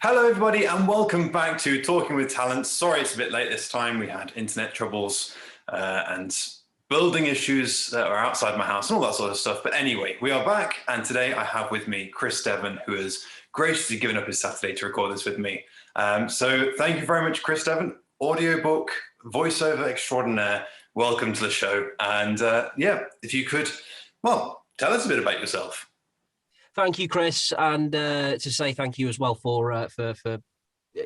Hello, everybody, and welcome back to Talking with Talent. Sorry it's a bit late this time. We had internet troubles and building issues that are outside my house and all that sort of stuff. But anyway, we are back, and today I have with me Chris Devon, who has graciously given up his Saturday to record this with me. So thank you very much, Chris Devon, audiobook, voiceover extraordinaire. Welcome to the show. And if you could, tell us a bit about yourself. Thank you, Chris, and to say thank you as well for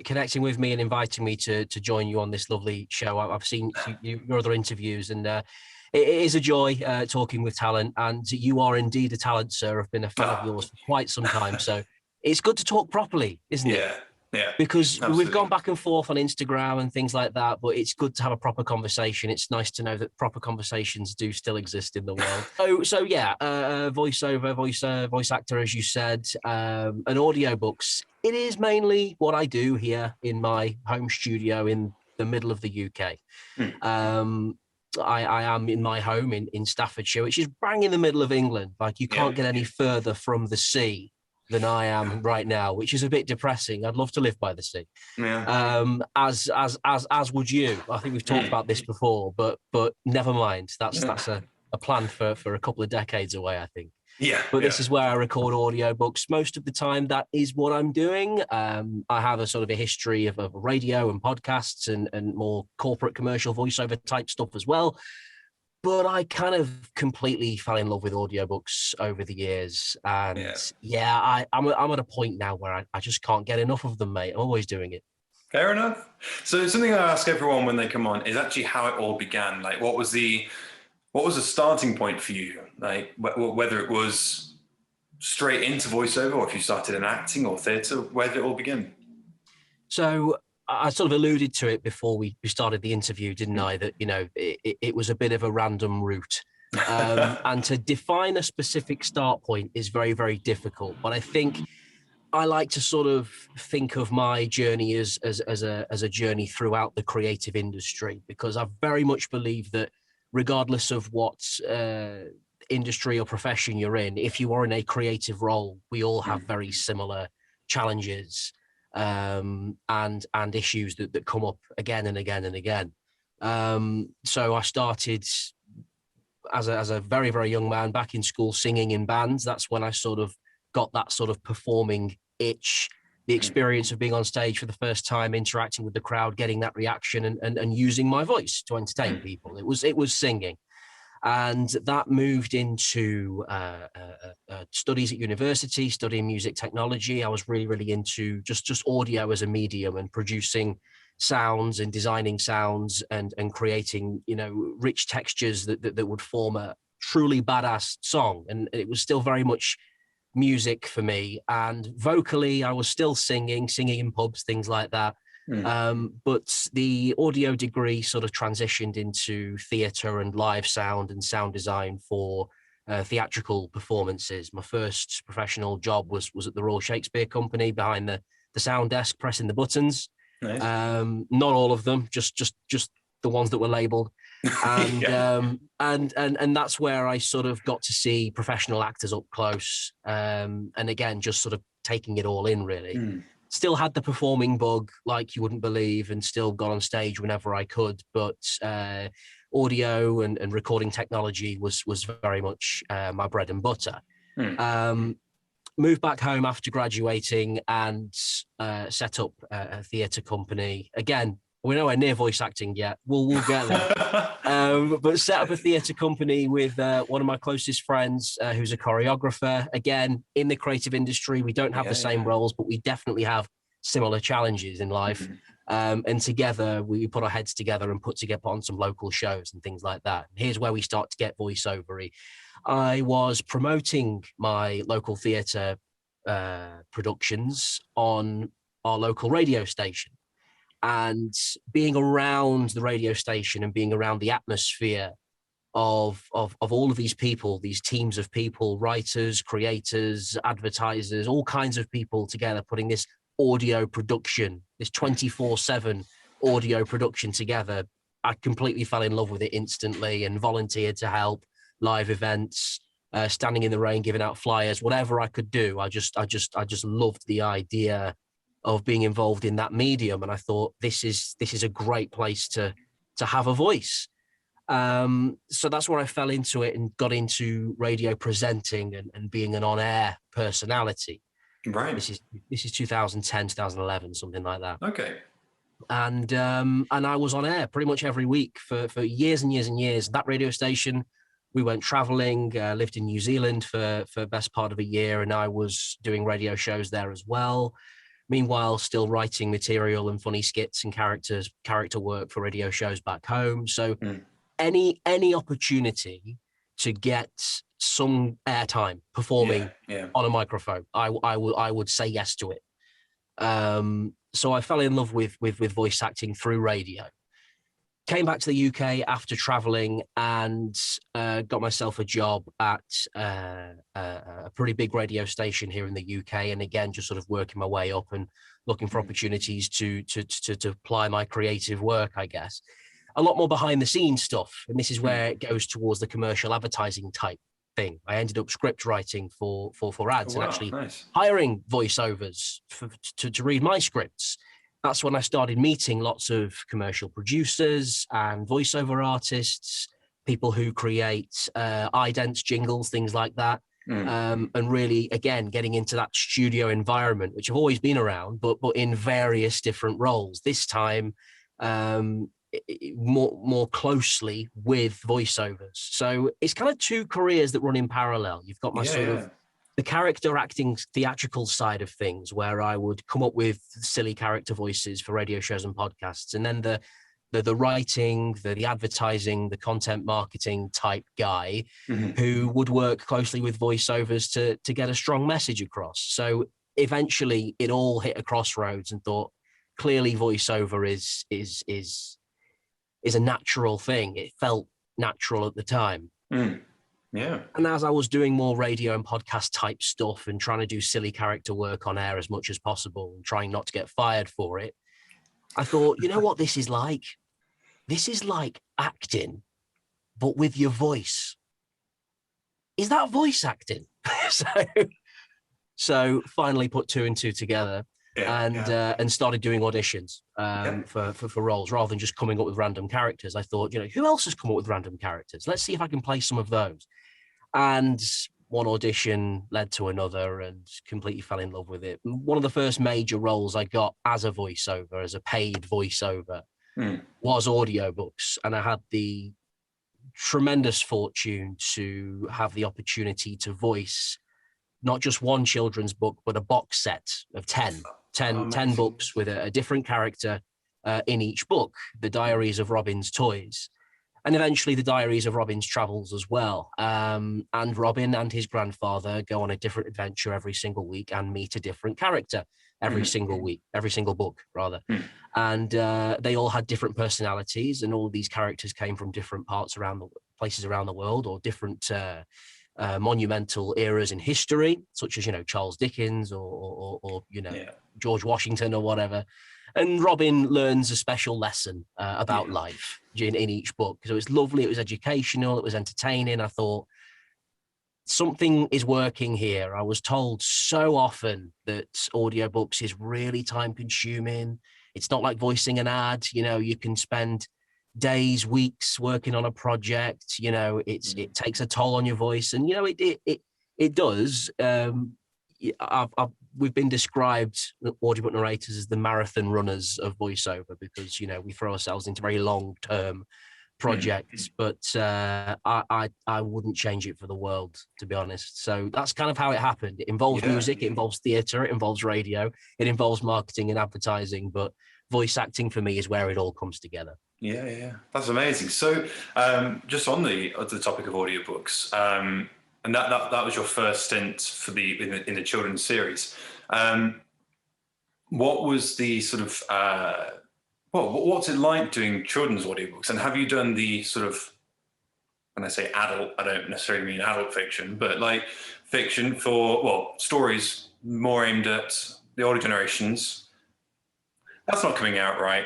connecting with me and inviting me to join you on this lovely show. I've seen your other interviews, and it is a joy talking with talent. And you are indeed a talent, sir. I've been a fan of yours for quite some time, so it's good to talk properly, isn't it? Yeah, because absolutely. We've gone back and forth on Instagram and things like that, but it's good to have a proper conversation. It's nice to know that proper conversations do still exist in the world. So yeah, voiceover, voice actor, as you said, and audiobooks. It is mainly what I do here in my home studio in the middle of the UK. I am in my home in Staffordshire, which is bang in the middle of England. Like, you can't get any further from the sea than I am right now, which is a bit depressing. I'd love to live by the sea. As would you. I think we've talked about this before, but never mind. That's a plan for a couple of decades away, I think. This is where I record audiobooks. Most of the time, that is what I'm doing. I have a sort of a history of radio and podcasts and more corporate commercial voiceover type stuff as well. But I kind of completely fell in love with audiobooks over the years. And I'm at a point now where I just can't get enough of them, mate. I'm always doing it. Fair enough. So something I ask everyone when they come on is actually how it all began. Like, what was the starting point for you? Like, whether it was straight into voiceover, or if you started in acting or theatre, where did it all begin? So I sort of alluded to it before we started the interview, didn't I? That, it was a bit of a random route. And to define a specific start point is very, very difficult. But I think I like to sort of think of my journey as a journey throughout the creative industry, because I very much believe that regardless of what industry or profession you're in, if you are in a creative role, we all have very similar challenges and issues that come up again and again and again. So I started as a very, very young man back in school singing in bands. That's when I sort of got that sort of performing itch, the experience of being on stage for the first time, interacting with the crowd, getting that reaction and using my voice to entertain people. It was singing. And that moved into studies at university, studying music technology. I was really, really into just audio as a medium and producing sounds and designing sounds and creating, rich textures that would form a truly badass song. And it was still very much music for me. And vocally, I was still singing in pubs, things like that. But the audio degree sort of transitioned into theatre and live sound and sound design for theatrical performances. My first professional job was at the Royal Shakespeare Company behind the sound desk, pressing the buttons. Nice. Not all of them, just the ones that were labelled. And and that's where I sort of got to see professional actors up close. And again, just sort of taking it all in, really. Still had the performing bug like you wouldn't believe, and still got on stage whenever I could. But audio and recording technology was very much my bread and butter. Moved back home after graduating and set up a theatre company. Again, we're nowhere near voice acting yet. We'll get there. But set up a theatre company with one of my closest friends, who's a choreographer. Again, in the creative industry, we don't have the same roles, but we definitely have similar challenges in life. And together, we put our heads together and put on some local shows and things like that. Here's where we start to get voiceover-y. I was promoting my local theatre productions on our local radio station. And being around the radio station and being around the atmosphere of all of these people, these teams of people, writers, creators, advertisers, all kinds of people together, putting this audio production, this 24/7 audio production together, I completely fell in love with it instantly and volunteered to help live events, standing in the rain, giving out flyers, whatever I could do. I just loved the idea of being involved in that medium. And I thought, this is a great place to have a voice. So that's where I fell into it and got into radio presenting and being an on-air personality. Right. This is 2010, 2011, something like that. Okay. And I was on air pretty much every week for years and years and years. That radio station, we went traveling, lived in New Zealand for best part of a year, and I was doing radio shows there as well. Meanwhile, still writing material and funny skits and character work for radio shows back home. So any opportunity to get some airtime performing on a microphone, I would say yes to it. So I fell in love with voice acting through radio. Came back to the UK after traveling and got myself a job at a pretty big radio station here in the UK. And again, just sort of working my way up and looking for opportunities to apply my creative work, I guess. A lot more behind the scenes stuff. And this is where it goes towards the commercial advertising type thing. I ended up script writing for ads and actually hiring voiceovers to read my scripts. That's when I started meeting lots of commercial producers and voiceover artists, people who create idents, jingles, things like that. And really, again, getting into that studio environment, which I've always been around, but in various different roles. This time, more closely with voiceovers. So it's kind of two careers that run in parallel. You've got my sort of the character acting theatrical side of things, where I would come up with silly character voices for radio shows and podcasts, and then the writing, the advertising, the content marketing type guy who would work closely with voiceovers to get a strong message across. So eventually it all hit a crossroads and thought, clearly voiceover is a natural thing. It felt natural at the time. Yeah. And as I was doing more radio and podcast type stuff and trying to do silly character work on air as much as possible and trying not to get fired for it, I thought, you know what this is like? This is like acting, but with your voice. Is that voice acting? So finally put two and two together. And started doing auditions for roles rather than just coming up with random characters. I thought, who else has come up with random characters? Let's see if I can play some of those. And one audition led to another and completely fell in love with it. One of the first major roles I got as a voiceover, as a paid voiceover, was Audiobooks. And I had the tremendous fortune to have the opportunity to voice not just one children's book, but a box set of 10 books with a different character in each book, the Diaries of Robin's Toys, and eventually the Diaries of Robin's Travels as well. And Robin and his grandfather go on a different adventure every single week and meet a different character every single week, every single book, rather. And they all had different personalities, and all of these characters came from different places around the world, or different monumental eras in history, such as Charles Dickens or George Washington or whatever. And Robin learns a special lesson about life in each book. So it's lovely. It was educational. It was entertaining. I thought, something is working here. I was told so often that audiobooks is really time consuming. It's not like voicing an ad. You can spend days, weeks working on a project. It takes a toll on your voice, and it does. We've been described, audiobook narrators, as the marathon runners of voiceover, because we throw ourselves into very long-term projects. But I wouldn't change it for the world, to be honest. So that's kind of how it happened. It involves music, it involves theatre, it involves radio, it involves marketing and advertising, but voice acting for me is where it all comes together. Yeah, that's amazing. So, just on the topic of audiobooks, and that was your first stint for in the children's series. What was the sort of what's it like doing children's audiobooks? And have you done the sort of, when I say adult, I don't necessarily mean adult fiction, but like fiction for stories more aimed at the older generations? That's not coming out right.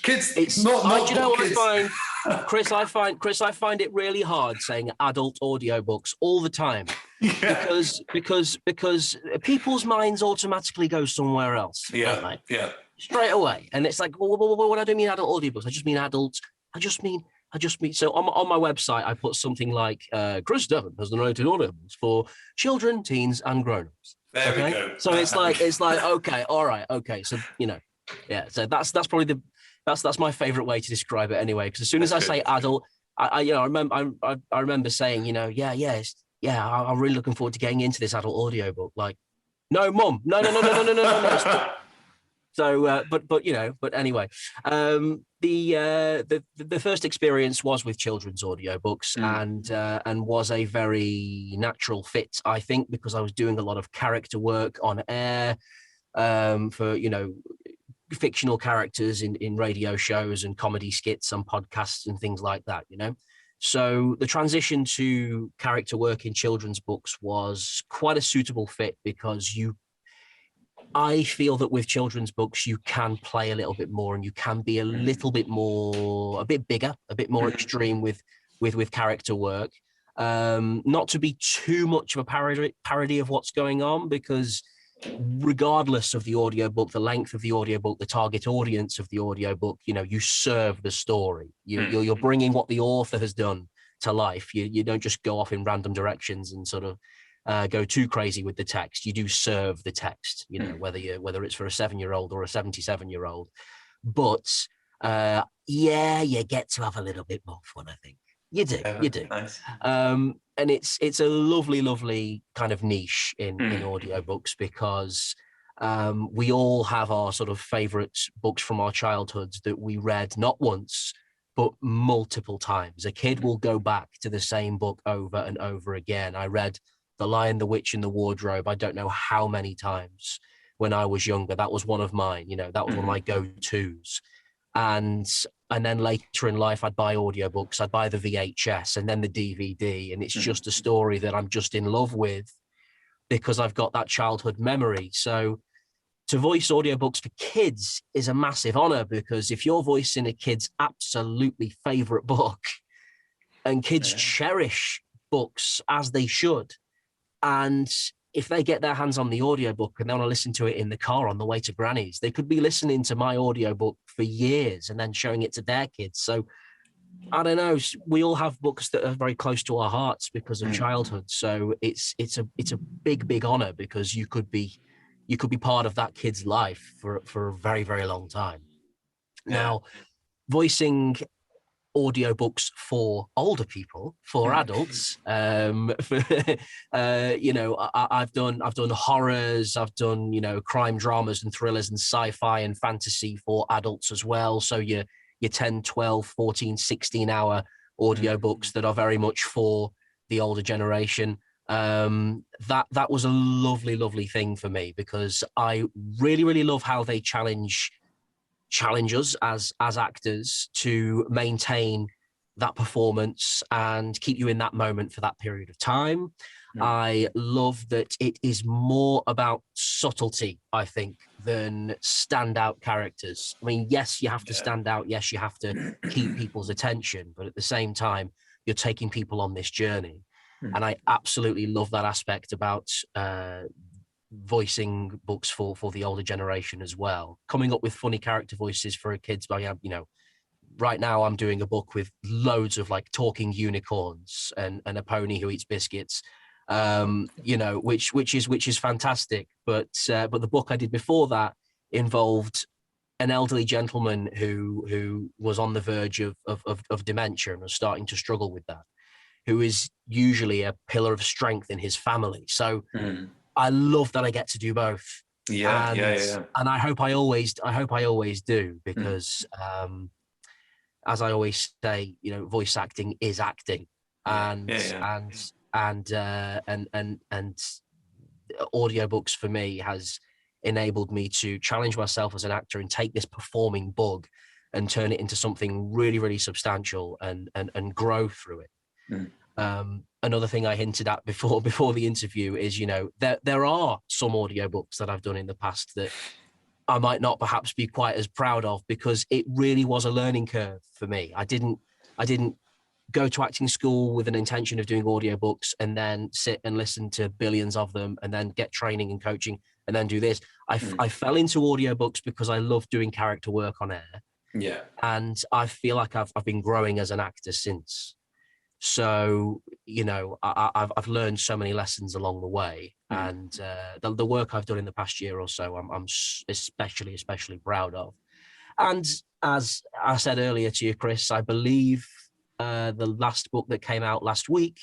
Kids, it's not you know kids. What I find, Chris, I find it really hard saying adult audiobooks all the time. because people's minds automatically go somewhere else, don't they? Yeah. Straight away. And it's like, well, what I don't mean adult audiobooks. I just mean adults. I just mean. So on my website, I put something like Chris Devon has narrated audiobooks for children, teens, and grown-ups. There we go. So it's like okay, all right, okay. So yeah. So that's probably that's my favorite way to describe it anyway. Because as soon as I say adult, I remember saying, I'm really looking forward to getting into this adult audiobook. Like, no, Mum, no. So, but anyway, the first experience was with children's audiobooks, and was a very natural fit, I think, because I was doing a lot of character work on air, for fictional characters in radio shows and comedy skits on podcasts and things like that. So the transition to character work in children's books was quite a suitable fit because I feel that with children's books, you can play a little bit more and you can be a bit bigger, a bit more extreme with character work. Not to be too much of a parody of what's going on, because regardless of the audiobook, the length of the audiobook, the target audience of the audiobook, you serve the story. You're bringing what the author has done to life. You don't just go off in random directions and sort of go too crazy with the text. You do serve the text, whether it's for a 7-year-old or a 77-year-old. But you get to have a little bit more fun, I think. You do. Nice. And it's a lovely kind of niche in audiobooks, because we all have our sort of favorite books from our childhoods that we read not once but multiple times. A kid will go back to the same book over and over again. I read The Lion, the Witch, and the Wardrobe, I don't know how many times when I was younger. That was one of mine, that was one of my go-tos. And then later in life, I'd buy audiobooks, I'd buy the VHS and then the DVD. And it's just a story that I'm just in love with because I've got that childhood memory. So to voice audiobooks for kids is a massive honor, because if you're voicing a kid's absolutely favorite book, and kids cherish books as they should, and if they get their hands on the audiobook and they want to listen to it in the car on the way to Granny's, they could be listening to my audiobook for years and then showing it to their kids. So I don't know, we all have books that are very close to our hearts because of childhood. So it's a big honor, because you could be part of that kid's life for a very, very long time. Now, voicing audiobooks for older people, for adults, I've done horrors, I've done crime dramas and thrillers and sci-fi and fantasy for adults as well. So your 10, 12, 14, 16 hour audiobooks that are very much for the older generation. That was a lovely thing for me, because I really love how they challenge us as actors to maintain that performance and keep you in that moment for that period of time. I love that it is more about subtlety, I think, than standout characters. I mean, yes, you have to stand out. Yes, you have to keep people's attention, but at the same time, you're taking people on this journey. And I absolutely love that aspect about voicing books for the older generation as well. Coming up with funny character voices for kids. Right now I'm doing a book with loads of like talking unicorns and a pony who eats biscuits, which is fantastic. But the book I did before that involved an elderly gentleman who was on the verge of dementia and was starting to struggle with that, who is usually a pillar of strength in his family. So I love that I get to do both. And I hope I always do, because as I always say, voice acting is acting, and audiobooks for me has enabled me to challenge myself as an actor and take this performing bug and turn it into something really substantial and grow through it. Another thing I hinted at before the interview is, there are some audiobooks that I've done in the past that I might not perhaps be quite as proud of, because it really was a learning curve for me. I didn't go to acting school with an intention of doing audiobooks and then sit and listen to billions of them and then get training and coaching and then do this. I fell into audiobooks because I love doing character work on air. Yeah. And I feel like I've been growing as an actor since. So, you know, I've learned so many lessons along the way. And the work I've done in the past year or so, I'm especially proud of. And as I said earlier to you, Chris, I believe the last book that came out last week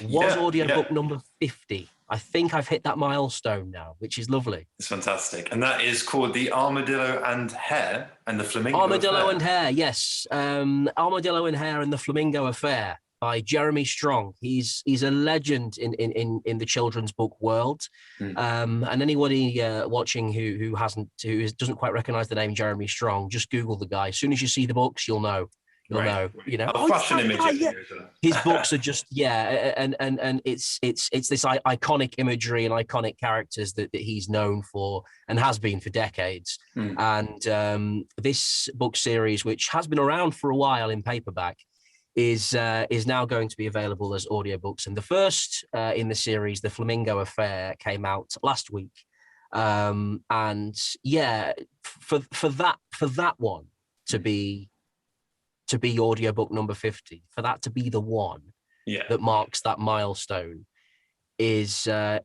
was audiobook number 50. I think I've hit that milestone now, which is lovely. It's fantastic. And that is called The Armadillo and Hare and the Flamingo Armadillo Affair. and Hare, yes. Armadillo and Hare and the Flamingo Affair by Jeremy Strong. He's a legend in the children's book world. And anybody watching who doesn't quite recognize the name Jeremy Strong, just Google the guy. As soon as you see the books, you'll know. You know, fashion image. His books are just and it's this iconic imagery and iconic characters that he's known for and has been for decades. And this book series, which has been around for a while in paperback, is now going to be available as audiobooks. And the first in the series, The Flamingo Affair, came out last week. And yeah, for that one to be audiobook number 50, for that to be the one that marks that milestone is a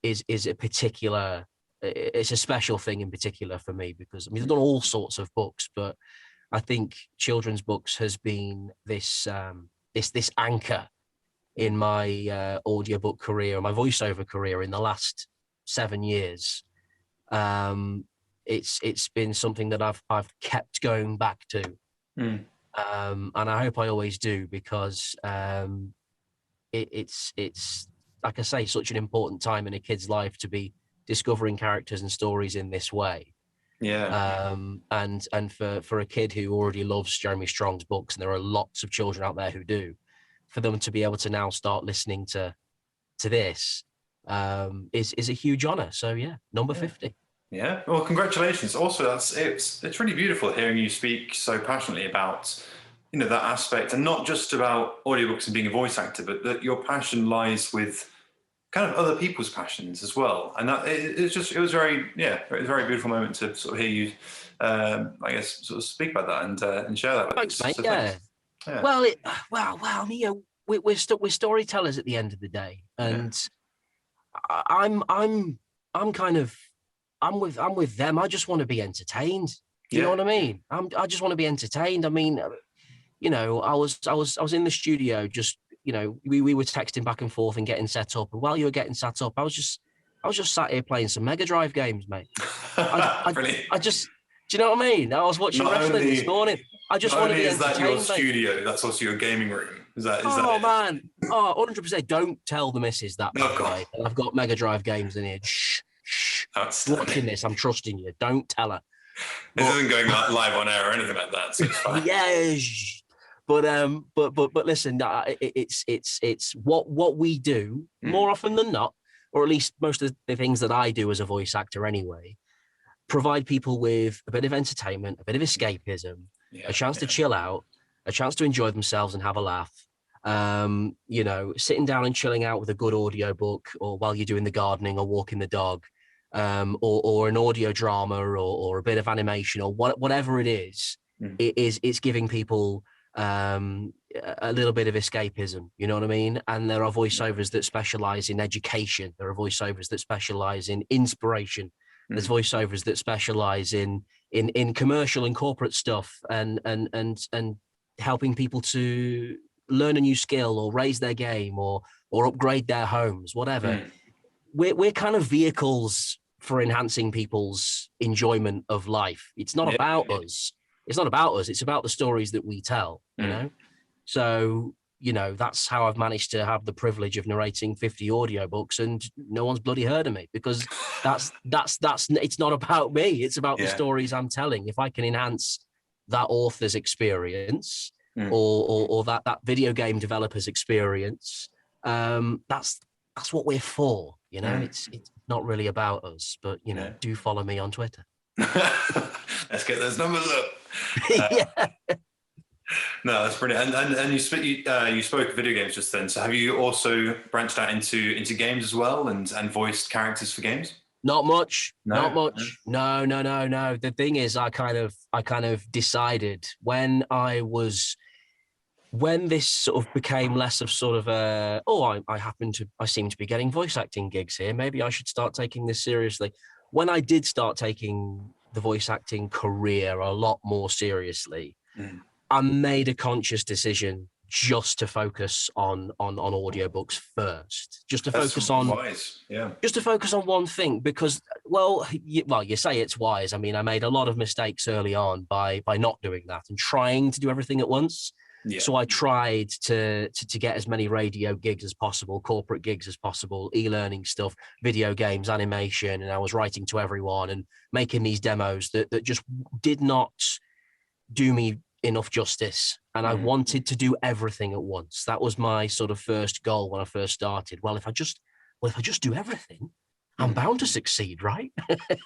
particular, it's a special thing in particular for me, because I mean, I've done all sorts of books, but I think children's books has been this anchor in my audiobook career, my voiceover career in the last 7 years. It's been something that I've kept going back to. And I hope I always do, because it's like I say, such an important time in a kid's life to be discovering characters and stories in this way. And for a kid who already loves Jeremy Strong's books, and there are lots of children out there who do, for them to be able to now start listening to this is a huge honor. So number 50. Yeah, well, congratulations. Also, it's really beautiful hearing you speak so passionately about, you know, that aspect, and not just about audiobooks and being a voice actor, but that your passion lies with kind of other people's passions as well. And that it was a very beautiful moment to sort of hear you, I guess, sort of speak about that and share that with us. Thanks, mate. So yeah. Well, you know, we're storytellers at the end of the day, and I'm with them. I just want to be entertained. Do you know what I mean? I just want to be entertained. I mean, you know, I was in the studio, just, you know, we were texting back and forth and getting set up. And while you were getting set up, I was just sat here playing some Mega Drive games, mate. I just, do you know what I mean? I was watching wrestling this morning. I just want to be entertained. Is that your studio? That's also your gaming room. Is that? Man. 100%. Don't tell the missus that. Way. I've got Mega Drive games in here. Shh. Watching this, I'm trusting you. Don't tell her. This isn't going live on air or anything like that. So it's fine. Yes. But listen, it's what we do more often than not, or at least most of the things that I do as a voice actor anyway, provide people with a bit of entertainment, a bit of escapism, a chance to chill out, a chance to enjoy themselves and have a laugh. You know, sitting down and chilling out with a good audiobook, or while you're doing the gardening or walking the dog, or an audio drama, or a bit of animation, or whatever it is. It's giving people a little bit of escapism, you know what I mean? And there are voiceovers that specialize in education. There are voiceovers that specialize in inspiration. There's voiceovers that specialize in commercial and corporate stuff, and helping people to learn a new skill or raise their game or upgrade their homes, whatever. We're kind of vehicles for enhancing people's enjoyment of life. It's not about us. It's not about us. It's about the stories that we tell, you know? So, you know, that's how I've managed to have the privilege of narrating 50 audiobooks, and no one's bloody heard of me, because that's it's not about me. It's about the stories I'm telling. If I can enhance that author's experience or that video game developer's experience, that's what we're for, you know? It's not really about us, but, you know, do follow me on Twitter. Let's get those numbers up. No, that's brilliant. And you spoke of video games just then. So have you also branched out into games as well and voiced characters for games? Not much, not No. No? much. No, no, no, no. The thing is, I kind of decided when this sort of became less of sort of a, I seem to be getting voice acting gigs here. Maybe I should start taking this seriously. When I did start taking the voice acting career a lot more seriously, Mm. I made a conscious decision just to focus on audiobooks first, That's wise. Yeah. just to focus on one thing, because you say it's wise. I mean, I made a lot of mistakes early on by not doing that and trying to do everything at once. Yeah. So I tried to get as many radio gigs as possible, corporate gigs as possible, e-learning stuff, video games, animation, and I was writing to everyone and making these demos that just did not do me enough justice. And I wanted to do everything at once. That was my sort of first goal when I first started. Well, if I just do everything, I'm bound to succeed, right?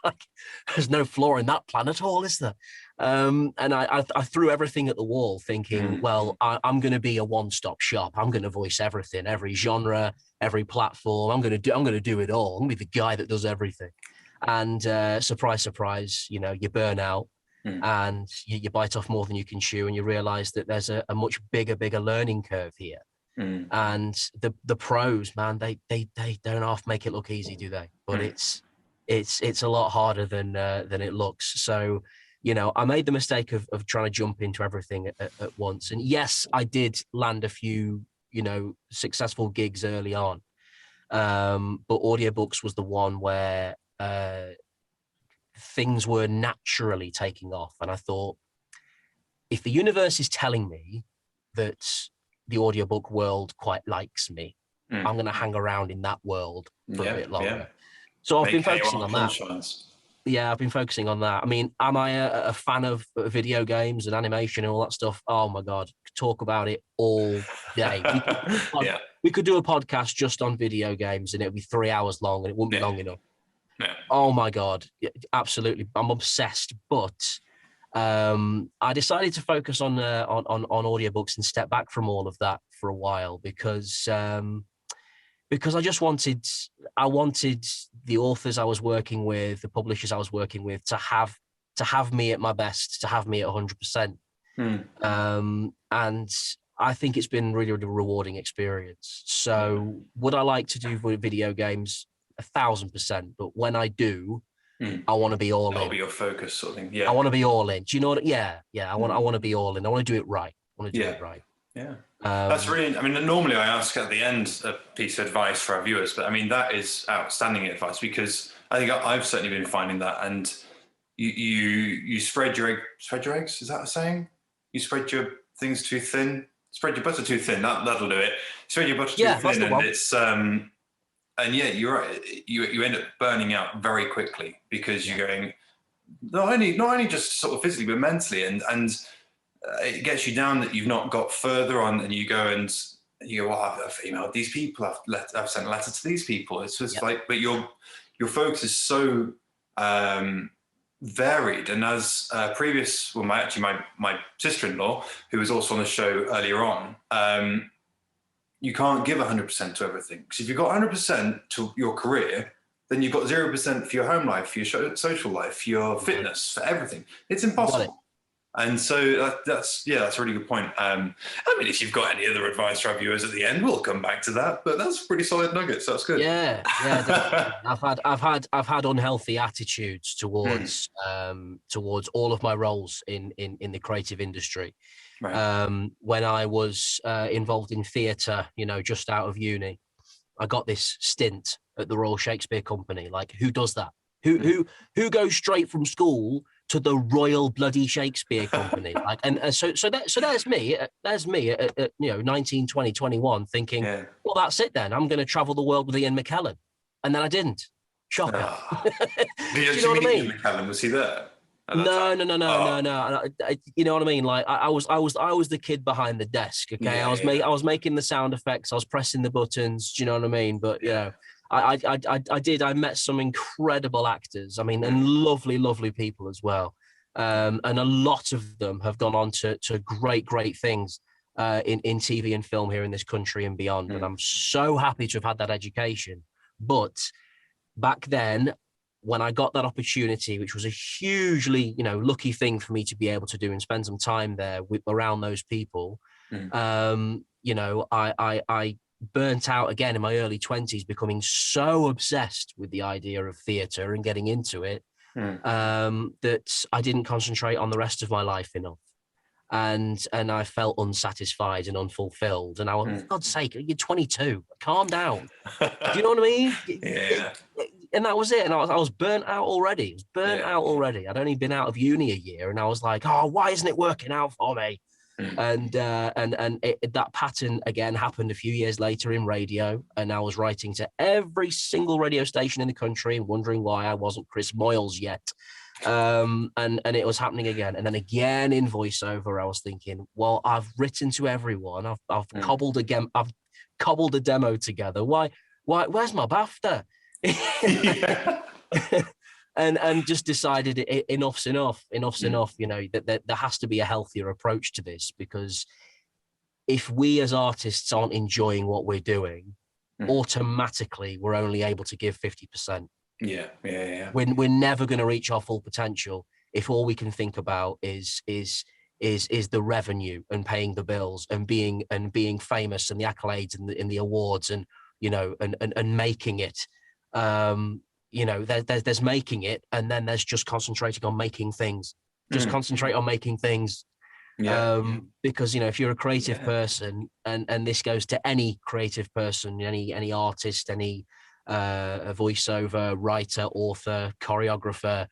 Like, there's no flaw in that plan at all, is there? And I threw everything at the wall, thinking, well, I'm going to be a one-stop shop. I'm going to voice everything, every genre, every platform. I'm going to do it all. I'm going to be the guy that does everything. And surprise, surprise, you burn out. And you bite off more than you can chew, and you realize that there's a much bigger learning curve here. And the pros, man, they don't half make it look easy, do they? But it's a lot harder than it looks. So, I made the mistake of trying to jump into everything at once. And yes, I did land a few, successful gigs early on. But audiobooks was the one where things were naturally taking off. And I thought, if the universe is telling me that the audiobook world quite likes me, I'm going to hang around in that world for a bit longer. Yeah. So I've been focusing on that. Yeah, I've been focusing on that. I mean, am I a fan of video games and animation and all that stuff? Oh my God, talk about it all day. We could do a podcast just on video games and it'd be 3 hours long and it wouldn't be long enough. Yeah. Oh my God, absolutely. I'm obsessed, but I decided to focus on audiobooks and step back from all of that for a while because I just wanted the authors I was working with, the publishers I was working with, to have me at my best, to have me at 100%. And I think it's been really, really rewarding experience. So would I like to do video games? 1,000%. But when I do, I want to be all in. That'll be your focus, sort of thing. Yeah. I want to be all in. Do you know what? Yeah. I want to be all in. I want to do it right. I want to do it right. Yeah. That's really, I mean, normally I ask at the end a piece of advice for our viewers, but I mean, that is outstanding advice, because I think I've certainly been finding that. And you spread your eggs. Is that a saying? You spread your things too thin, spread your butter too thin. That'll do it. Spread your butter too thin. And it's, and yeah, you're right. You end up burning out very quickly because you're going not only just sort of physically but mentally, and it gets you down that you've not got further on, and you go and you go, well, I've emailed these people, I've sent a letter to these people. It's just like, but your focus is so varied. And as my sister-in-law, who was also on the show earlier on, you can't give 100% to everything, because if you've got 100% to your career, then you've got 0% for your home life, for your social life, for your fitness, for everything. It's impossible. And so that's a really good point. I mean, if you've got any other advice for our viewers at the end, we'll come back to that. But that's pretty solid nuggets. So that's good. Yeah. I've had unhealthy attitudes towards all of my roles in the creative industry. Right. When I was involved in theatre, just out of uni, I got this stint at the Royal Shakespeare Company. Like, who does that? Who goes straight from school to the Royal bloody Shakespeare Company? Like, and so there's me at 19, 20, 21, thinking, well, that's it then. I'm going to travel the world with Ian McKellen, and then I didn't. Shocker. Do you know what I mean? Ian McKellen, was he there? No. You know what I mean? Like, I was the kid behind the desk. Okay, I was making the sound effects. I was pressing the buttons. Do you know what I mean? But I met some incredible actors. I mean, and lovely people as well. And a lot of them have gone on to great things in TV and film here in this country and beyond. And I'm so happy to have had that education. But back then, when I got that opportunity, which was a hugely, lucky thing for me to be able to do and spend some time there around those people, I burnt out again in my early 20s, becoming so obsessed with the idea of theatre and getting into it that I didn't concentrate on the rest of my life enough. And I felt unsatisfied and unfulfilled. And I was, for God's sake, you're 22, calm down. Do you know what I mean? Yeah. And that was it. And I was burnt out already. I'd only been out of uni a year, and I was like, oh, why isn't it working out for me? And that pattern again happened a few years later in radio, and I was writing to every single radio station in the country and wondering why I wasn't Chris Moyles yet. And it was happening again, and then again in voiceover, I was thinking, well, I've written to everyone, I've cobbled a demo together. Why? Where's my BAFTA? and just decided enough's enough. That there has to be a healthier approach to this, because if we as artists aren't enjoying what we're doing, automatically we're only able to give 50%. Yeah. We're never going to reach our full potential if all we can think about is the revenue and paying the bills and being famous and the accolades and the awards and making it. There's making it, and then there's just concentrating on making things. Concentrate on making things. Because if you're a creative person, and this goes to any creative person, any artist, any a voiceover writer, author, choreographer,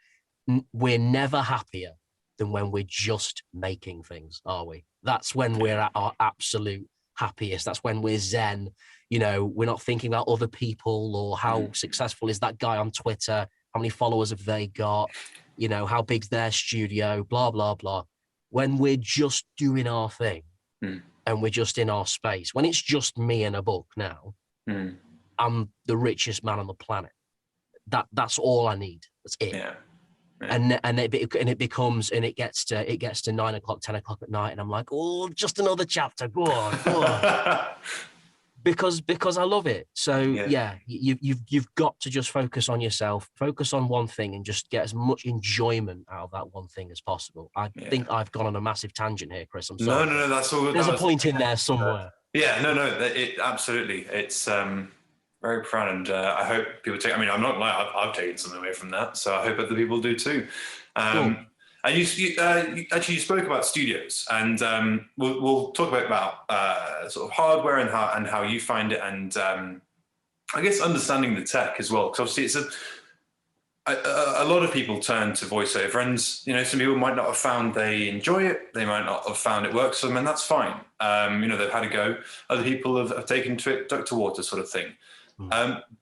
we're never happier than when we're just making things, are we? That's when we're at our absolute happiest. That's when we're zen. We're not thinking about other people or how successful is that guy on Twitter, how many followers have they got, how big's their studio, blah blah blah. When we're just doing our thing and we're just in our space, when it's just me and a book now, I'm the richest man on the planet. That's all I need. That's it. Yeah. And it gets to 9 o'clock, 10 o'clock at night, and I'm like, oh, just another chapter. Go on. because I love it. So you've got to just focus on yourself, focus on one thing, and just get as much enjoyment out of that one thing as possible. I think I've gone on a massive tangent here, Chris. I'm sorry. No, that's all good. There's a point in there somewhere. It absolutely. It's very profound, and I hope people take. I mean, I'm not lying. I've taken something away from that, so I hope other people do too. Cool. And you spoke about studios, and we'll talk about sort of hardware and how you find it, and I guess understanding the tech as well, because obviously it's a lot of people turn to voiceover, and some people might not have found they enjoy it, they might not have found it works for them, and that's fine. They've had a go. Other people have taken to it, duck to water, sort of thing.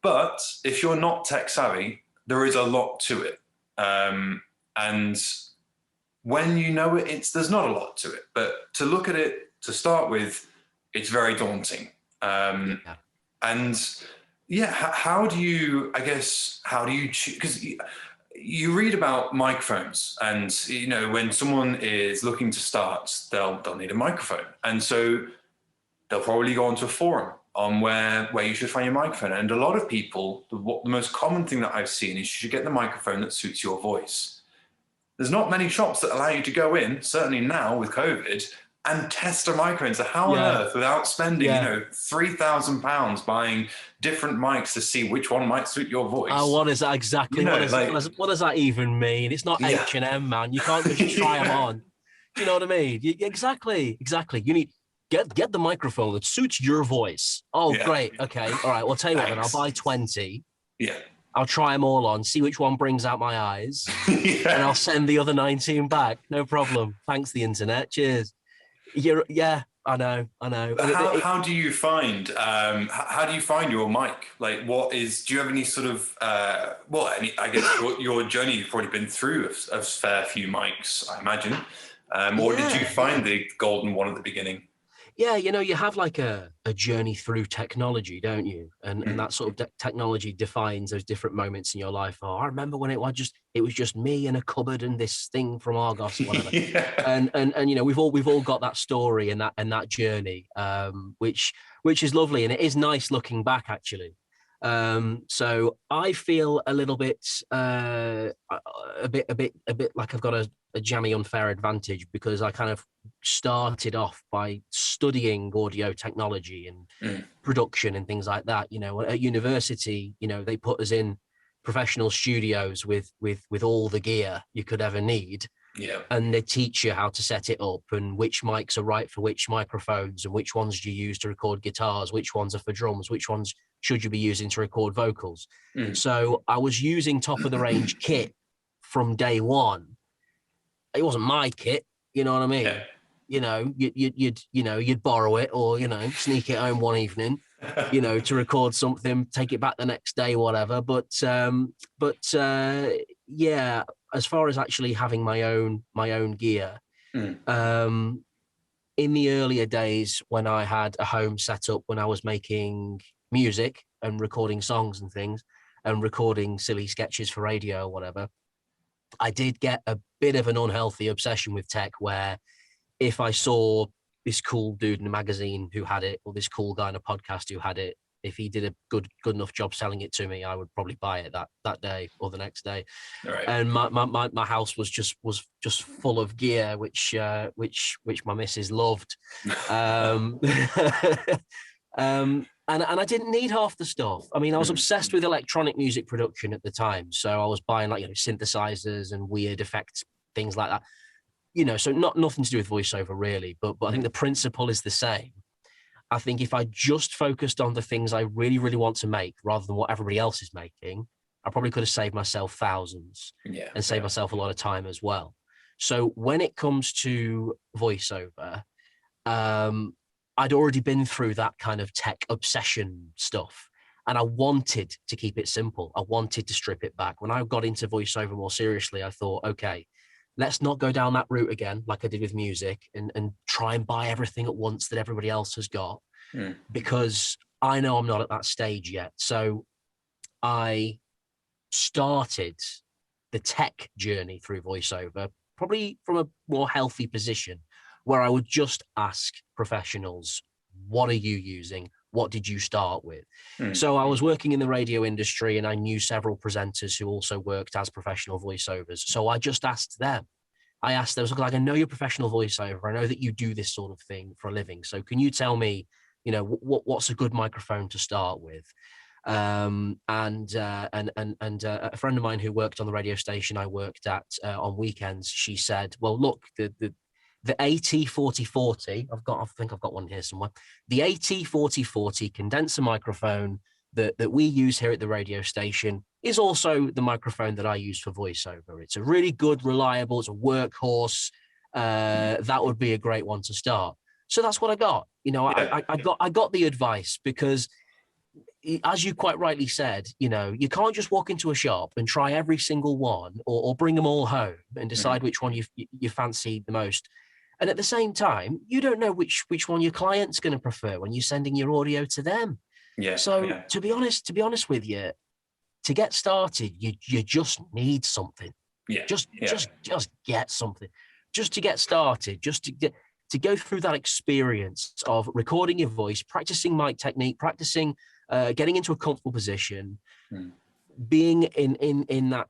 But if you're not tech savvy, there is a lot to it, and when you know it, there's not a lot to it. But to look at it to start with, it's very daunting. And how do you choose? Because you read about microphones, and when someone is looking to start, they'll need a microphone, and so they'll probably go onto a forum on where you should find your microphone. And a lot of people, the most common thing that I've seen is you should get the microphone that suits your voice. There's not many shops that allow you to go in, certainly now with COVID, and test a microphone. So how on earth, without spending £3,000 buying different mics to see which one might suit your voice? Oh, what is that exactly? What does that even mean? It's not H&M, man. You can't just try them on. Do you know what I mean? Exactly. You need get the microphone that suits your voice. Oh, great. Okay. All right. Well, tell you what, then I'll buy 20. Yeah. I'll try them all on, see which one brings out my eyes, and I'll send the other 19 back. No problem. Thanks, the internet. Cheers. I know. How do you find your mic? Like, do you have any sort of, I guess your journey you've probably been through a fair few mics, I imagine. Or did you find the golden one at the beginning? Yeah, you have like a journey through technology, don't you? And that sort of technology defines those different moments in your life. Oh, I remember when it was just me and a cupboard and this thing from Argos or whatever. Yeah. And we've all got that story and that journey, which is lovely, and it is nice looking back actually. So I feel a little bit, a bit like I've got a jammy unfair advantage because I kind of started off by studying audio technology and production and things like that. At university, they put us in professional studios with all the gear you could ever need. Yeah. And they teach you how to set it up and which mics are right for which microphones and which ones do you use to record guitars, which ones are for drums, which ones should you be using to record vocals. So I was using top of the range kit from day one. It wasn't my kit, you know what I mean? Yeah. You'd borrow it or sneak it home one evening, to record something, take it back the next day, whatever. But yeah, as far as actually having my own gear, in the earlier days when I had a home set up, when I was making music and recording songs and things and recording silly sketches for radio or whatever, I did get a bit of an unhealthy obsession with tech where if I saw this cool dude in a magazine who had it, or this cool guy in a podcast who had it, if he did a good enough job selling it to me, I would probably buy it that day or the next day. Right. And my house was just full of gear, which my missus loved. And I didn't need half the stuff. I mean, I was obsessed with electronic music production at the time, so I was buying like synthesizers and weird effects, things like that. So nothing to do with voiceover really, but I think the principle is the same. I think if I just focused on the things I really, really want to make rather than what everybody else is making, I probably could have saved myself thousands and saved myself a lot of time as well. So when it comes to voiceover, I'd already been through that kind of tech obsession stuff. And I wanted to keep it simple. I wanted to strip it back. When I got into voiceover more seriously, I thought, okay, let's not go down that route again, like I did with music, and try and buy everything at once that everybody else has got, because I know I'm not at that stage yet. So I started the tech journey through voiceover, probably from a more healthy position, where I would just ask professionals, what are you using? What did you start with? So I was working in the radio industry and I knew several presenters who also worked as professional voiceovers. So I just asked them. I asked them, like, I know you're a professional voiceover. I know that you do this sort of thing for a living. So can you tell me, what's a good microphone to start with? And a friend of mine who worked on the radio station I worked at on weekends, she said, well, look, the AT4040, I think I've got one here somewhere. The AT4040 condenser microphone that we use here at the radio station is also the microphone that I use for voiceover. It's a really good, reliable, it's a workhorse. That would be a great one to start. So that's what I got. I got the advice because, as you quite rightly said, you can't just walk into a shop and try every single one or bring them all home and decide which one you fancy the most. And at the same time, you don't know which one your client's going to prefer when you're sending your audio to them. So to be honest with you, to get started, you just need something. Just get something. Just to get started, just to go through that experience of recording your voice, practicing mic technique, practicing getting into a comfortable position, being in that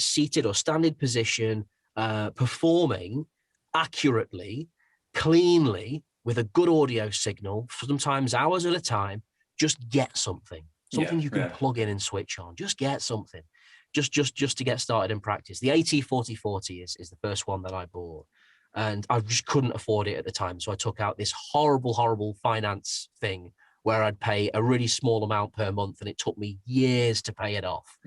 seated or standing position, performing accurately, cleanly, with a good audio signal, sometimes hours at a time. Just get something you can plug in and switch on. Just get something, just to get started and practice. The AT4040 is the first one that I bought, and I just couldn't afford it at the time. So I took out this horrible finance thing where I'd pay a really small amount per month, and it took me years to pay it off.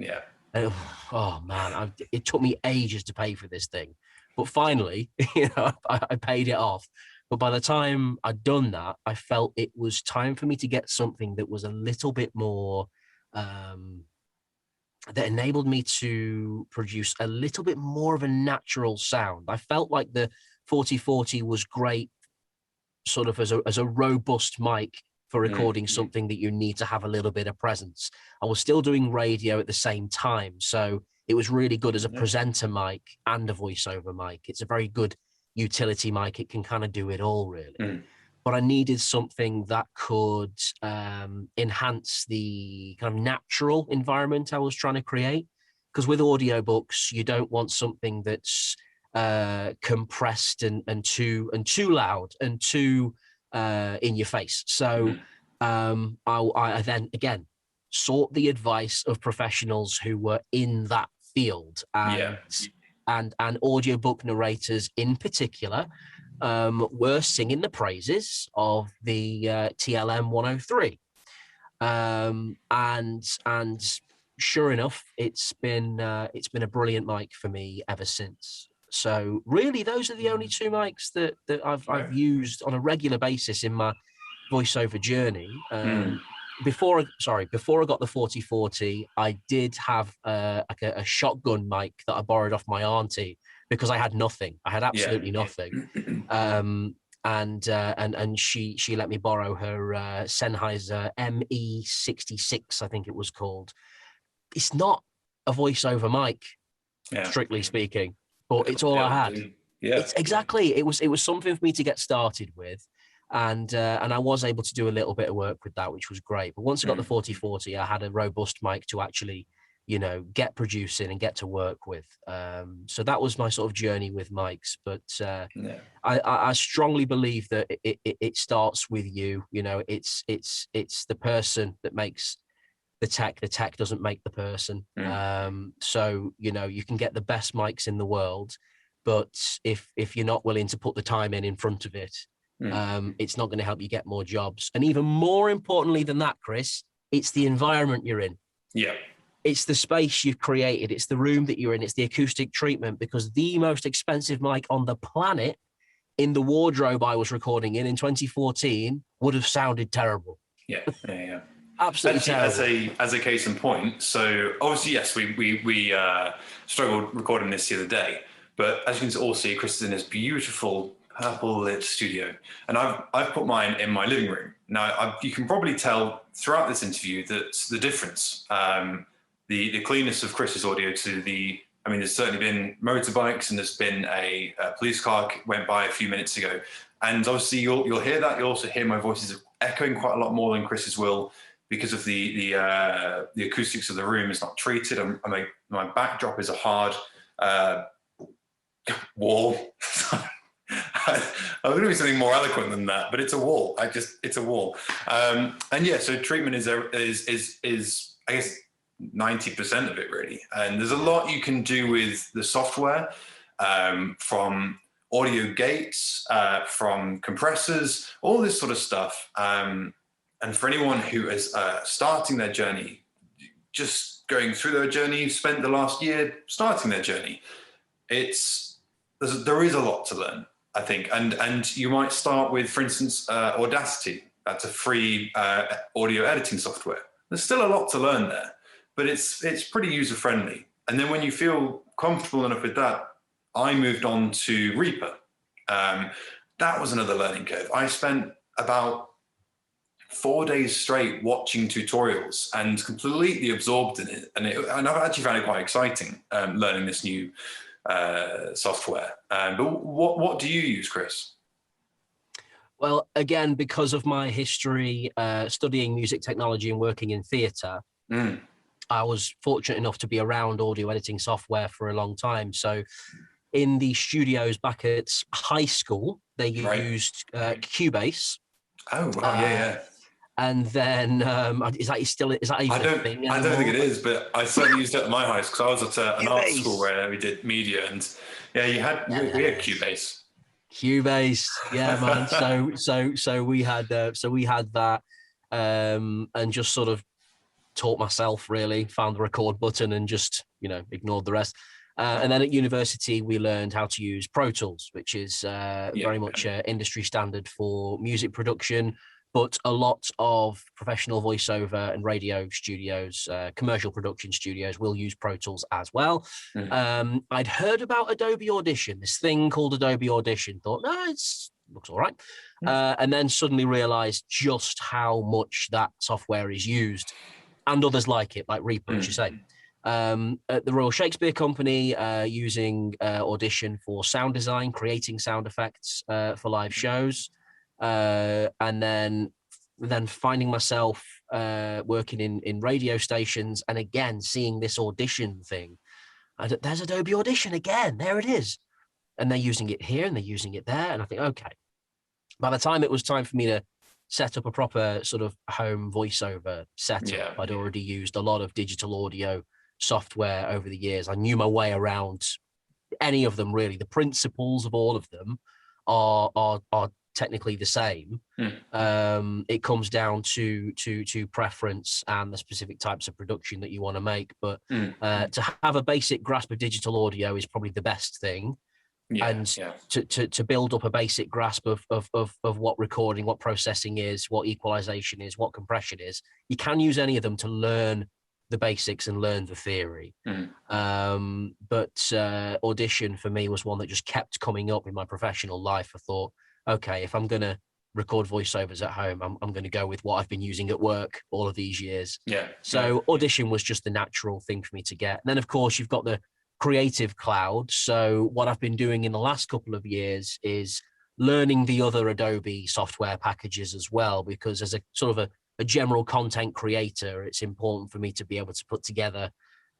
And, oh man, it took me ages to pay for this thing. But finally, I paid it off. But by the time I'd done that, I felt it was time for me to get something that was a little bit more, that enabled me to produce a little bit more of a natural sound. I felt like the 4040 was great sort of as a robust mic for recording Mm. something that you need to have a little bit of presence. I was still doing radio at the same time, so it was really good as a presenter mic and a voiceover mic. It's a very good utility mic. It can kind of do it all, really. Mm. But I needed something that could enhance the kind of natural environment I was trying to create. Because with audiobooks, you don't want something that's compressed and too loud and too in your face. So I then again sought the advice of professionals who were in that field, and audiobook narrators in particular were singing the praises of the TLM 103, and sure enough, it's been a brilliant mic for me ever since. So really, those are the only two mics that I've used on a regular basis in my voiceover journey. Before I got the 4040, I did have like a shotgun mic that I borrowed off my auntie because I had nothing. I had absolutely nothing. And she let me borrow her Sennheiser ME66, I think it was called. It's not a voiceover mic, strictly speaking, but it's all I had. It's exactly. It was something for me to get started with, and I was able to do a little bit of work with that, which was great. But once I got the 4040, I had a robust mic to actually, get producing and get to work with. So that was my sort of journey with mics. But I strongly believe that it starts with you. It's the person that makes the tech doesn't make the person. So you can get the best mics in the world, but if you're not willing to put the time in front of it, it's not going to help you get more jobs. And even more importantly than that, Chris, it's the environment you're in. It's the space you've created, it's the room that you're in, it's the acoustic treatment, because the most expensive mic on the planet in the wardrobe I was recording in 2014 would have sounded terrible. Absolutely terrible. As a case in point, so obviously, yes, we struggled recording this the other day, but as you can all see, Chris is in his beautiful purple lit studio, and I've put mine in my living room. Now, you can probably tell throughout this interview that the difference, the cleanness of Chris's audio to there's certainly been motorbikes, and there's been a police car went by a few minutes ago, and obviously you'll hear that. You'll also hear my voice is echoing quite a lot more than Chris's will, because of the acoustics of the room is not treated. My backdrop is a hard wall. I'm going to be something more eloquent than that, but it's a wall. It's a wall. So treatment is I guess 90% of it really. And there's a lot you can do with the software, from audio gates, from compressors, all this sort of stuff. And for anyone who is starting their journey, just going through their journey, spent the last year starting their journey, there is a lot to learn, I think. And you might start with, for instance, Audacity. That's a free audio editing software. There's still a lot to learn there, but it's pretty user-friendly. And then when you feel comfortable enough with that, I moved on to Reaper. That was another learning curve. I spent about 4 days straight watching tutorials and completely absorbed in it. And I've actually found it quite exciting, learning this new software. But what do you use, Chris? Well, again, because of my history studying music technology and working in theatre, I was fortunate enough to be around audio editing software for a long time. So in the studios back at high school, they used Cubase. Oh, wow, yeah. And then is that even a thing anymore? I don't think it is, but I certainly used it at my high school. I was at an art school where we did media, and we had Cubase. Cubase, yeah, man. So we had that, and just sort of taught myself, really, found the record button and just ignored the rest. And then at university, we learned how to use Pro Tools, which is very much industry standard for music production. But a lot of professional voiceover and radio studios, commercial production studios, will use Pro Tools as well. I'd heard about Adobe Audition, this thing called Adobe Audition. Thought, no, it's looks all right. And then suddenly realized just how much that software is used, and others like it, like Reaper, as you say. At the Royal Shakespeare Company, using Audition for sound design, creating sound effects for live shows, and then finding myself working in radio stations, and again seeing this Audition thing. There's Adobe Audition again. There it is. And they're using it here and they're using it there. And I think, okay. By the time it was time for me to set up a proper sort of home voiceover setup, I'd already used a lot of digital audio software over the years. I knew my way around any of them, really. The principles of all of them are technically the same. It comes down to preference and the specific types of production that you want to make. But to have a basic grasp of digital audio is probably the best thing. To build up a basic grasp of what recording, what processing is, what equalization is, what compression is, you can use any of them to learn the basics and learn the theory. But Audition for me was one that just kept coming up in my professional life. I thought, okay, if I'm going to record voiceovers at home, I'm going to go with what I've been using at work all of these years. So Audition was just the natural thing for me to get. And then, of course, you've got the Creative Cloud. So what I've been doing in the last couple of years is learning the other Adobe software packages as well, because as a sort of a general content creator, it's important for me to be able to put together,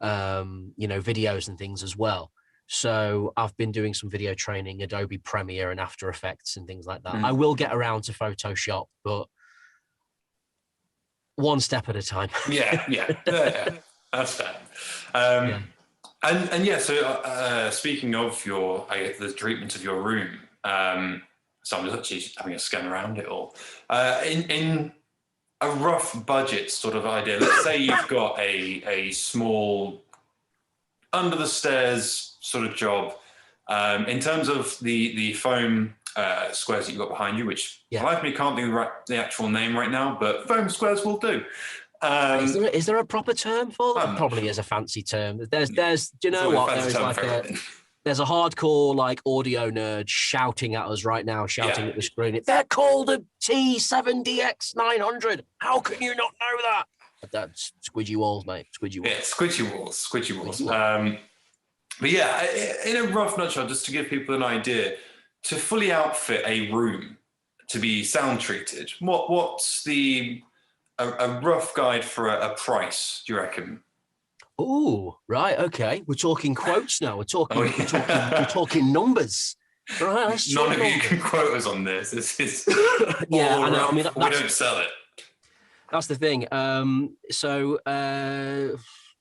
videos and things as well. So I've been doing some video training, Adobe Premiere and After Effects and things like that. I will get around to Photoshop, but one step at a time. That's fair. So speaking of the treatment of your room, so I'm just actually having a scan around it all. In a rough budget sort of idea, let's say you've got a small under the stairs sort of job, in terms of the foam squares that you've got behind you, which life me can't think of the actual name right now, but foam squares will do. Is there a proper term for that? Probably is a fancy term. There's do you know what? There's a hardcore like audio nerd shouting at us right now, shouting at the screen. They're called a T70X900. How can you not know that? That's squidgy walls, mate. Squidgy walls. Yeah, squidgy walls. But yeah, in a rough nutshell, just to give people an idea, to fully outfit a room to be sound treated, what's a rough guide for a price, do you reckon? Oh, right. Okay. We're talking quotes now. We're talking numbers. Right. None of you can quote us on this. This is yeah, I know. I mean, we don't sell it. That's the thing.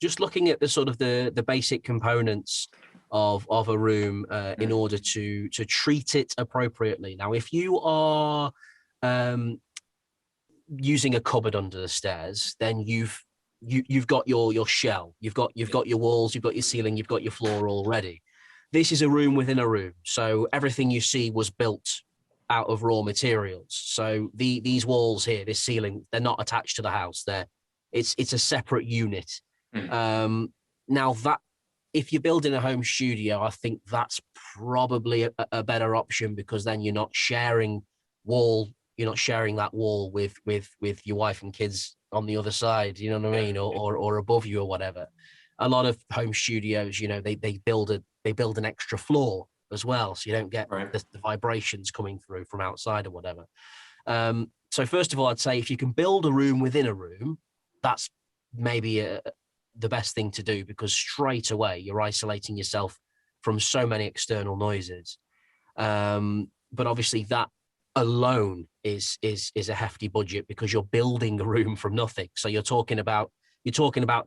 Just looking at the sort of the basic components of a room in order to treat it appropriately. Now, if you are using a cupboard under the stairs, then you've got your shell, you've got your walls, you've got your ceiling, you've got your floor already. This is a room within a room, so everything you see was built out of raw materials. So these walls here, this ceiling, they're not attached to the house. It's a separate unit. Now that if you're building a home studio, I think that's probably a better option, because then you're not sharing that wall with your wife and kids on the other side, you know what I mean, or above you or whatever. A lot of home studios, they build an extra floor as well, so you don't get the vibrations coming through from outside or whatever. So first of all, I'd say if you can build a room within a room, that's maybe the best thing to do, because straight away you're isolating yourself from so many external noises. But obviously that alone is a hefty budget, because you're building a room from nothing. So you're talking about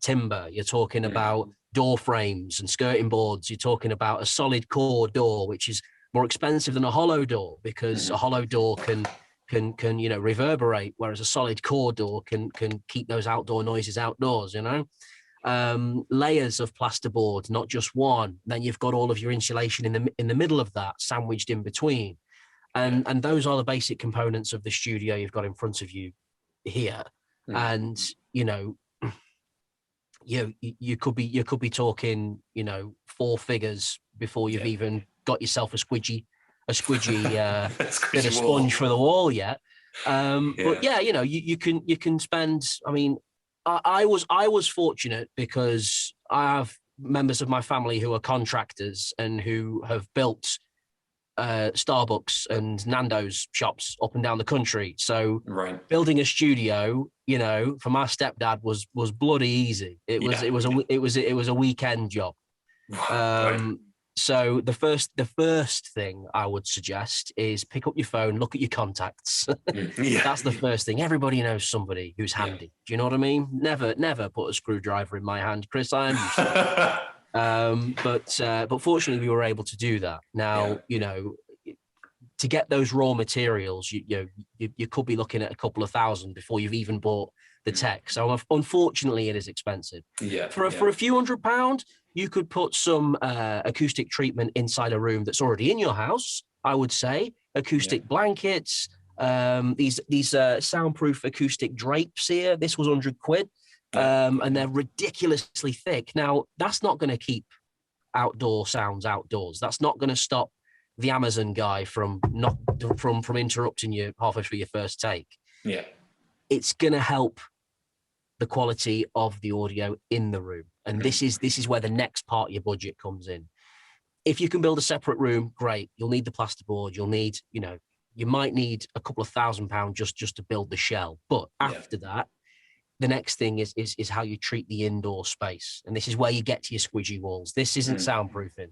timber, you're talking about door frames and skirting boards, you're talking about a solid core door, which is more expensive than a hollow door, because a hollow door can reverberate, whereas a solid core door can keep those outdoor noises outdoors. Layers of plasterboard, not just one. Then you've got all of your insulation in the middle of that, sandwiched in between. And those are the basic components of the studio you've got in front of you here. And you could be talking 4 figures before you've even got yourself a squidgy a squidgy bit of Squishy wall. sponge for the wall yet. But Yeah. yeah, you can spend. I mean, I was fortunate because I have members of my family who are contractors and who have built Starbucks and Nando's shops up and down the country. So Right. building a studio, for my stepdad was bloody easy. It was a weekend job. Right. So the first thing I would suggest is pick up your phone, look at your contacts. Yeah. That's the first thing. Everybody knows somebody who's handy. Yeah. Do you know what I mean? Never put a screwdriver in my hand, Chris. I am used to it. But fortunately, we were able to do that. Now, to get those raw materials, you could be looking at a couple of thousand before you've even bought the tech. So unfortunately, it is expensive. Yeah. For a few £100, you could put some acoustic treatment inside a room that's already in your house. I would say acoustic blankets, these soundproof acoustic drapes here. This was £100, and they're ridiculously thick. Now that's not going to keep outdoor sounds outdoors. That's not going to stop the Amazon guy from interrupting you halfway through your first take. Yeah. It's going to help the quality of the audio in the room. And this is where the next part of your budget comes in. If you can build a separate room, great. You'll need the plasterboard. You'll need, you might need a couple of £1,000 just to build the shell. But after that, the next thing is how you treat the indoor space. And this is where you get to your squidgy walls. This isn't soundproofing.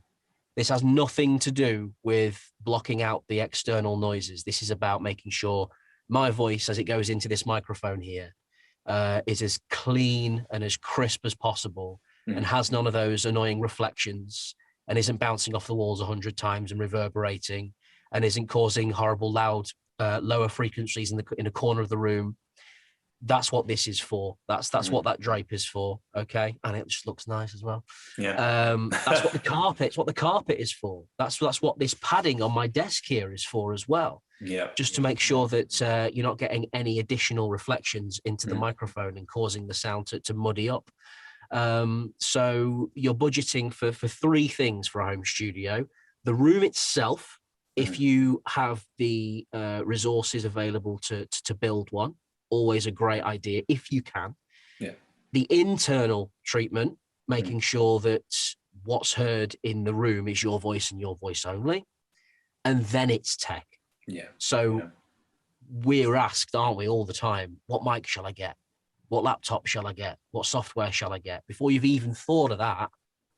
This has nothing to do with blocking out the external noises. This is about making sure my voice, as it goes into this microphone here, is as clean and as crisp as possible and has none of those annoying reflections and isn't bouncing off the walls 100 times and reverberating and isn't causing horrible loud lower frequencies in a corner of the room. That's what this is for. That's what that drape is for. Okay, and it just looks nice as well. Yeah. That's what the carpet is for. That's what this padding on my desk here is for as well. Yeah. Just to make sure that you're not getting any additional reflections into the microphone and causing the sound to muddy up. So you're budgeting for three things for a home studio: the room itself, if you have the resources available to build one. Always a great idea if you can. Yeah. The internal treatment, making sure that what's heard in the room is your voice and your voice only. And then it's tech. Yeah. So we're asked, aren't we, all the time, what mic shall I get? What laptop shall I get? What software shall I get? Before you've even thought of that,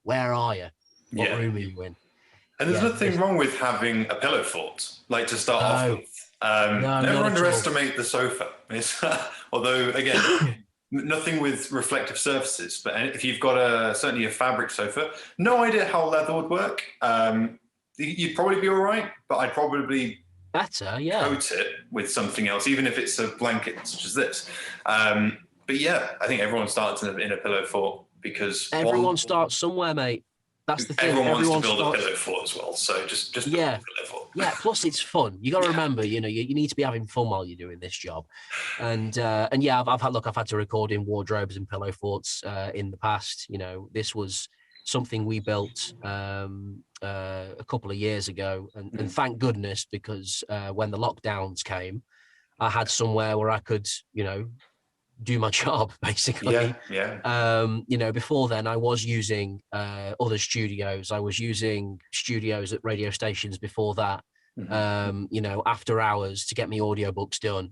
where are you? What room are you in? And there's nothing wrong with having a pillow fort, like to start off with. Never underestimate the sofa. Although, again, nothing with reflective surfaces. But if you've got certainly a fabric sofa, no idea how leather would work. You'd probably be all right, but I'd probably coat it with something else, even if it's a blanket such as this. But yeah, I think everyone starts in a pillow fort because everyone starts somewhere, mate. That's the thing. Everyone wants to build a pillow fort as well, so just build a pillow fort. Yeah. Plus, it's fun. You got to remember, you need to be having fun while you're doing this job. And I've had to record in wardrobes and pillow forts in the past. This was something we built a couple of years ago, and thank goodness, because when the lockdowns came, I had somewhere where I could, do my job, basically. Before then I was using other studios. I was using studios at radio stations before that, after hours to get me audiobooks done.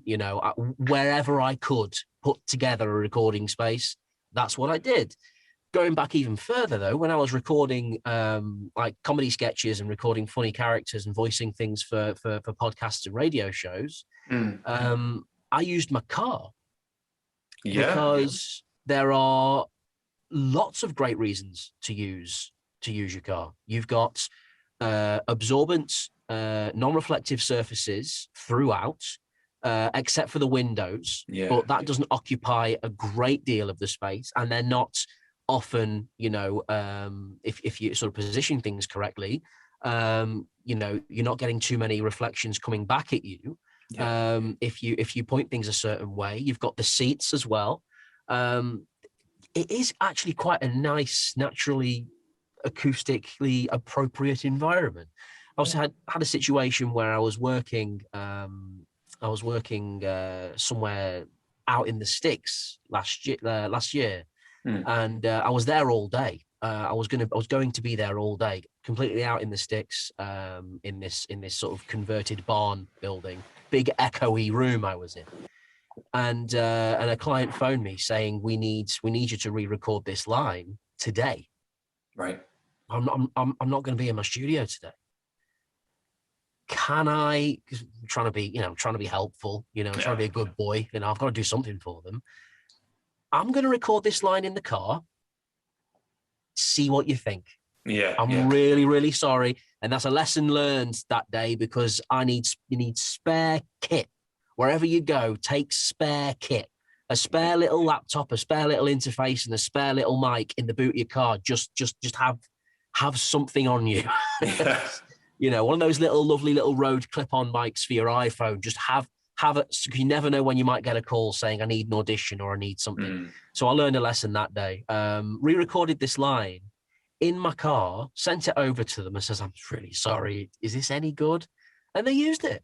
Wherever I could put together a recording space, that's what I did. Going back even further, though, when I was recording like comedy sketches and recording funny characters and voicing things for podcasts and radio shows, I used my car. Because there are lots of great reasons to use your car. You've got absorbent, non-reflective surfaces throughout, except for the windows. But that doesn't occupy a great deal of the space, and they're not often, if you sort of position things correctly, you're not getting too many reflections coming back at you. If you point things a certain way. You've got the seats as well. It is actually quite a nice, naturally acoustically appropriate environment. also had a situation where I was working somewhere out in the sticks last year, and I was there all day. I was going to be there all day, completely out in the sticks, in this sort of converted barn building, big echoey room I was in. And a client phoned me saying, we need you to re-record this line today. Right. I'm not going to be in my studio today. Can I? 'Cause I'm trying to be helpful, trying to be a good boy. I've got to do something for them. I'm going to record this line in the car. See what you think. Yeah. I'm really, really sorry. And that's a lesson learned that day, because you need spare kit. Wherever you go, take spare kit. A spare little laptop, a spare little interface, and a spare little mic in the boot of your car. Just have something on you. Yeah. One of those lovely little Rode clip-on mics for your iPhone. Just have it. You never know when you might get a call saying, I need an audition or I need something. So I learned a lesson that day. Re-recorded this line in my car, sent it over to them and says, I'm really sorry. Is this any good? And they used it.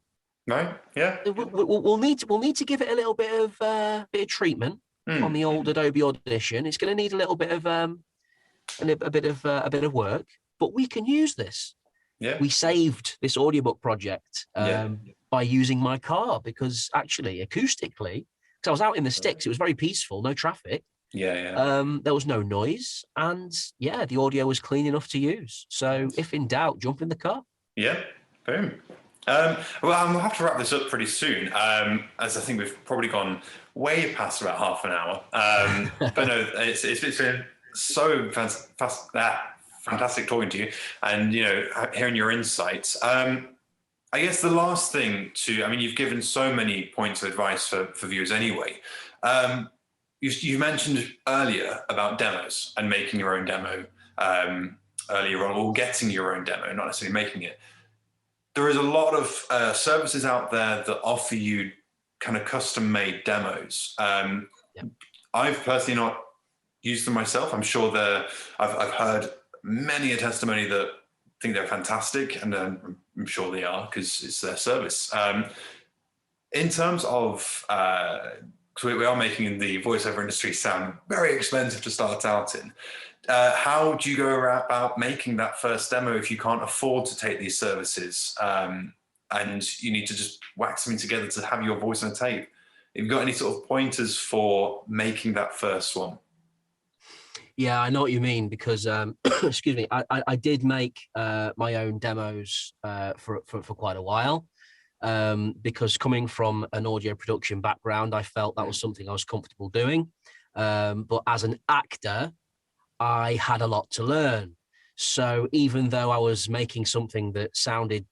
Right. Yeah. We'll need to give it a little bit of treatment on the old Adobe Audition. It's going to need a little bit of a bit of work, but we can use this. Yeah. We saved this audiobook project by using my car, because actually acoustically, because I was out in the sticks, it was very peaceful, no traffic. There was no noise, and the audio was clean enough to use. So if in doubt, jump in the car. Yeah. Boom. Well, we'll have to wrap this up pretty soon, as I think we've probably gone way past about half an hour. But no, it's been so fantastic talking to you, and hearing your insights. I guess the last thing you've given so many points of advice for viewers anyway. You mentioned earlier about demos and making your own demo earlier on, or getting your own demo, not necessarily making it. There is a lot of services out there that offer you kind of custom-made demos. I've personally not used them myself. I'm sure I've heard many a testimony that think they're fantastic, and I'm sure they are, because it's their service. In terms of, we are making the voiceover industry sound very expensive to start out in. How do you go about making that first demo if you can't afford to take these services, and you need to just whack something together to have your voice on a tape? Have you got any sort of pointers for making that first one? Yeah, I know what you mean, because excuse me, I did make my own demos for quite a while, because coming from an audio production background, I felt that was something I was comfortable doing. But as an actor, I had a lot to learn. So even though I was making something that sounded,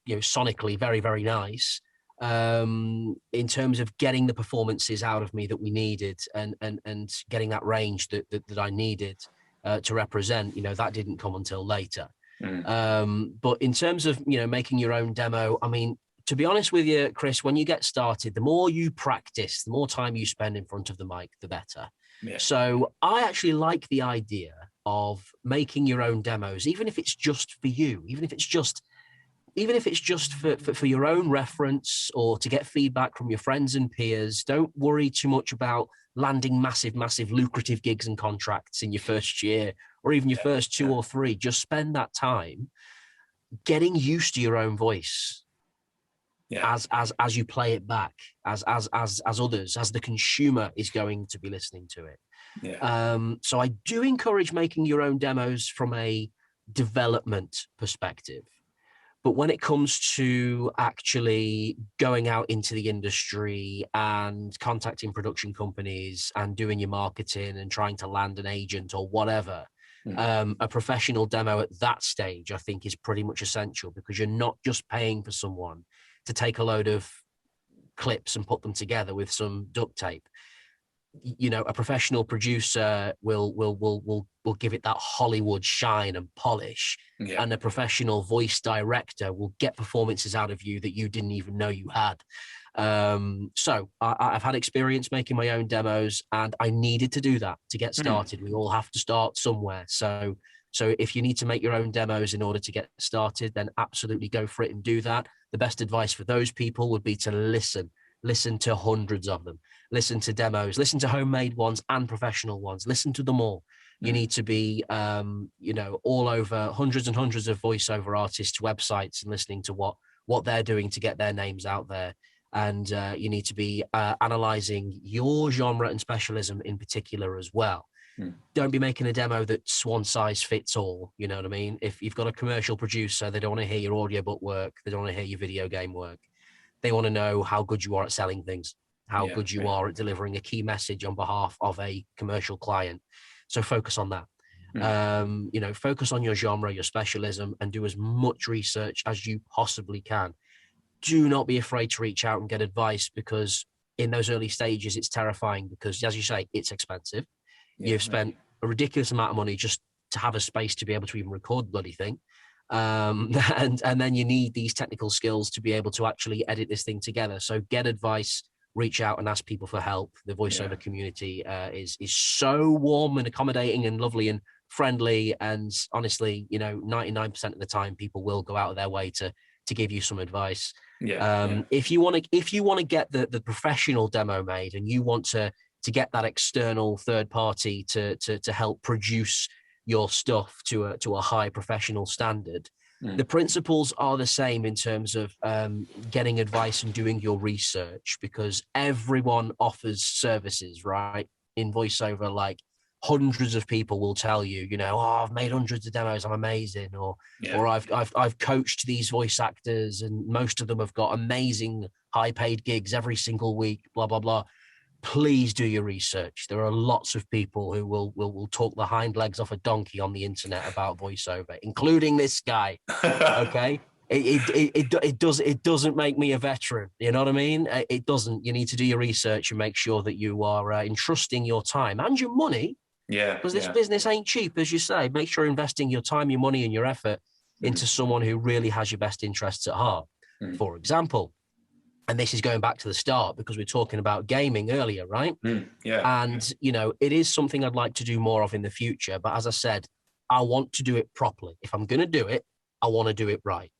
sonically very, very nice, in terms of getting the performances out of me that we needed, and getting that range that I needed to represent, that didn't come until later. But in terms of, making your own demo, to be honest with you, Chris, when you get started, the more you practice, the more time you spend in front of the mic, the better. Yeah. So I actually like the idea of making your own demos, even if it's just for you, even if it's just for your own reference, or to get feedback from your friends and peers. Don't worry too much about landing massive lucrative gigs and contracts in your first year, or even your first 2 or 3. Just spend that time getting used to your own voice. As you play it back, as others, as the consumer is going to be listening to it. So I do encourage making your own demos from a development perspective. But when it comes to actually going out into the industry and contacting production companies and doing your marketing and trying to land an agent or whatever, a professional demo at that stage, I think, is pretty much essential, because you're not just paying for someone to take a load of clips and put them together with some duct tape. A professional producer will give it that Hollywood shine and polish, and a professional voice director will get performances out of you that you didn't even know you had. So I've had experience making my own demos, and I needed to do that to get started. We all have to start somewhere. So So if you need to make your own demos in order to get started, then absolutely go for it and do that. The best advice for those people would be to listen to hundreds of them, listen to demos, listen to homemade ones and professional ones, listen to them all. You need to be, all over hundreds and hundreds of voiceover artists' websites and listening to what they're doing to get their names out there. And you need to be analyzing your genre and specialism in particular as well. Don't be making a demo that's one size fits all. You know what I mean? If you've got a commercial producer, they don't want to hear your audiobook work. They don't want to hear your video game work. They want to know how good you are at selling things, how good you are at delivering a key message on behalf of a commercial client. So focus on that. Focus on your genre, your specialism, and do as much research as you possibly can. Do not be afraid to reach out and get advice, because in those early stages, it's terrifying because, as you say, it's expensive. You've spent a ridiculous amount of money just to have a space to be able to even record the bloody thing. And then you need these technical skills to be able to actually edit this thing together. So get advice, reach out and ask people for help. The voiceover community is so warm and accommodating and lovely and friendly. And honestly, 99% of the time, people will go out of their way to give you some advice. If you want to get the professional demo made, and you want to get that external third party to help produce your stuff to a high professional standard, the principles are the same in terms of getting advice and doing your research, because everyone offers services, right? In voiceover, like hundreds of people will tell you, I've made hundreds of demos, I'm amazing, or I've coached these voice actors and most of them have got amazing high paid gigs every single week, blah, blah, blah. Please do your research. There are lots of people who will talk the hind legs off a donkey on the internet about voiceover, including this guy. Okay. It doesn't make me a veteran. You know what I mean? It doesn't. You need to do your research and make sure that you are entrusting your time and your money. Because this business ain't cheap, as you say. Make sure you're investing your time, your money, and your effort into someone who really has your best interests at heart. For example, and this is going back to the start because we're talking about gaming earlier, right? And, it is something I'd like to do more of in the future. But as I said, I want to do it properly. If I'm going to do it, I want to do it right.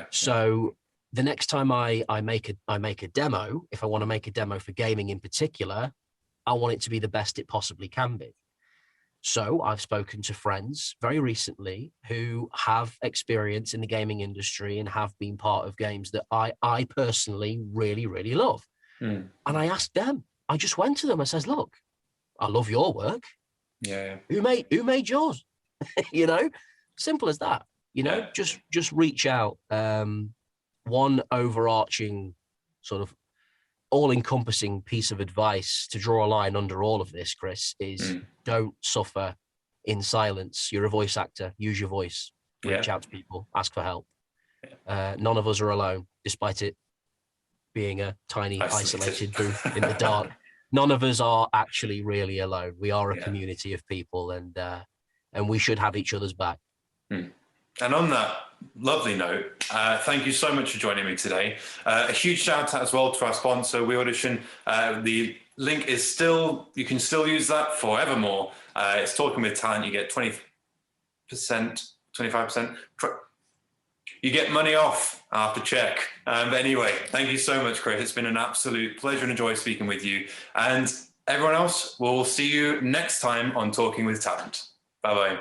So the next time I make a demo, if I want to make a demo for gaming in particular, I want it to be the best it possibly can be. So I've spoken to friends very recently who have experience in the gaming industry and have been part of games that I personally really, really love. And I asked them, I just went to them, I says, look, I love your work. Who made yours? Simple as that. Just reach out. One overarching sort of all-encompassing piece of advice to draw a line under all of this, Chris, is don't suffer in silence. You're a voice actor. Use your voice. Reach out to people. Ask for help. None of us are alone, despite it being a tiny, isolated booth in the dark. None of us are actually really alone. We are a community of people, and we should have each other's back. And on that lovely note, thank you so much for joining me today. A huge shout out as well to our sponsor, Audition. The link is you can still use that forevermore. It's Talking with Talent. You get 20%, 25%. You get money off after check. But anyway, thank you so much, Chris. It's been an absolute pleasure and a joy speaking with you. And everyone else, we'll see you next time on Talking with Talent. Bye-bye.